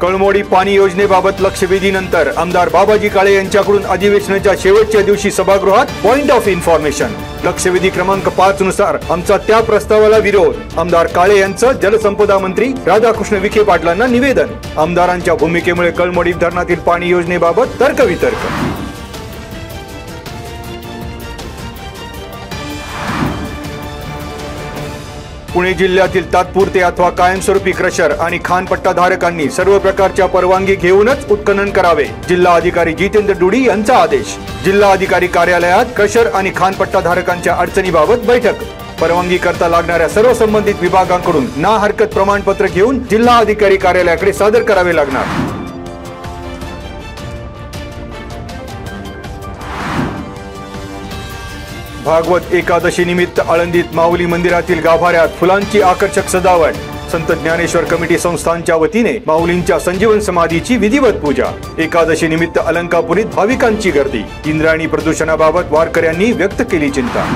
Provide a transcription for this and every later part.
कळमोडी पाणी योजनेबाबत लक्षवेधीनंतर आमदार बाबाजी काळे यांच्याकडून अधिवेशनाच्या शेवटच्या दिवशी सभागृहात पॉइंट ऑफ इन्फॉर्मेशन। लक्षवेधी क्रमांक 5 नुसार आमचा त्या प्रस्तावाला विरोध। आमदार काळे यांचं जलसंपदा मंत्री राधाकृष्ण विखे पाटलांना निवेदन। आमदारांच्या भूमिकेमुळे कळमोडी धरणातील पाणी योजनेबाबत तर्कवितर्क। पुणे जिल्ह्यातील तात्पुरते अथवा कायमस्वरूपी क्रशर आणि खानपट्टा धारकांनी सर्व प्रकारच्या परवानगी घेऊनच उत्खनन करावे। जिल्हा अधिकारी जितेंद्र डुडी यांचा आदेश। जिल्हा अधिकारी कार्यालयात क्रशर आणि खानपट्टा धारकांच्या अडचणीबाबत बैठक। परवानगी करता लागणाऱ्या सर्व संबंधित विभागांकडून ना हरकत प्रमाणपत्र घेऊन जिल्हा अधिकारी कार्यालयाकडे सादर करावे लागणार। भागवत एकादशी निमित्त आळंदीत माऊली मंदिरातील गाभाऱ्यात फुलांची आकर्षक सजावट। संत ज्ञानेश्वर कमिटी संस्थानच्या वतीने माऊलींच्या संजीवन समाधीची विधिवत पूजा। एकादशी निमित्त अलंकापुरीत भाविकांची गर्दी। इंद्रायणी प्रदूषणाबाबत वारकऱ्यांनी व्यक्त केली चिंता।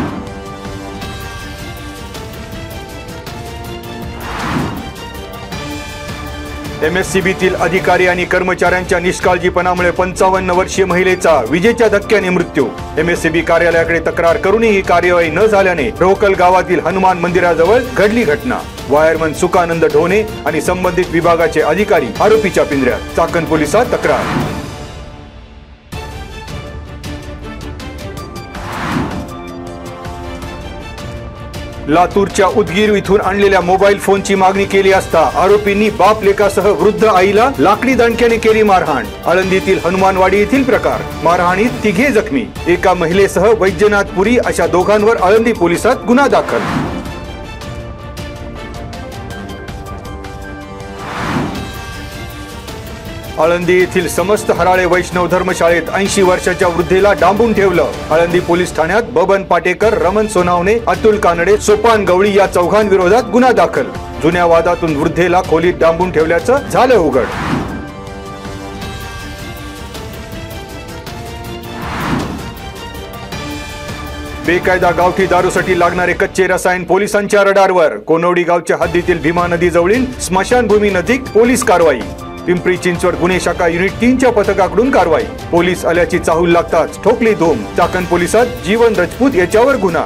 MSCBतील अधिकारी आणि कर्मचाऱ्यांच्या निष्काळजीपणामुळे 55 वर्षीय महिलेचा विजेच्या धक्क्याने मृत्यू। MSCB कार्यालयाकडे तक्रार करूनही कार्यवाही न झाल्याने रोकल गावातील हनुमान मंदिराजवळ घडली घटना। वायरमन सुखानंद ढोणे आणि संबंधित विभागाचे अधिकारी आरोपीच्या पिंजऱ्यात। चाकण पोलिसात तक्रार। लातूरच्या उदगीर इथून आणलेल्या मोबाईल फोनची मागणी केली असता आरोपींनी बाप लेकासह वृद्ध आईला लाकडी दांडक्याने केली मारहाण। आळंदीतील हनुमानवाडी येथील प्रकार। मारहाणीत 3 जखमी। एका महिलेसह वैद्यनाथपुरी अशा दोघांवर आळंदी पोलिसात गुन्हा दाखल। आळंदी येथील समस्त हराळे वैष्णव धर्मशाळेत 80 वर्षाच्या वृद्धेला डांबून ठेवलं। आळंदी पोलीस ठाण्यात बबन पाटेकर, रमण सोनावणे, अतुल कानडे, सोपान गवळी या चौघांविरोधात गुन्हा दाखल। जुन्या वादातून वृद्धेला खोलीत डांबून ठेवल्याचं झालं उघड। बेकायदा गावठी दारूसाठी लागणारे कच्चे रसायन पोलिसांच्या रडारवर। कोनवडी गावच्या हद्दीतील भीमा नदी जवळील स्मशानभूमी नजीक पोलीस कारवाई। पिंपरी चिंचवड गुन्हे शाखा युनिट 3च्या पथकाकडून कारवाई। पोलीस आल्याची चाहूल लागताच ठोकली धूम। चाकण पोलिसात जीवन राजपूत याच्यावर गुन्हा।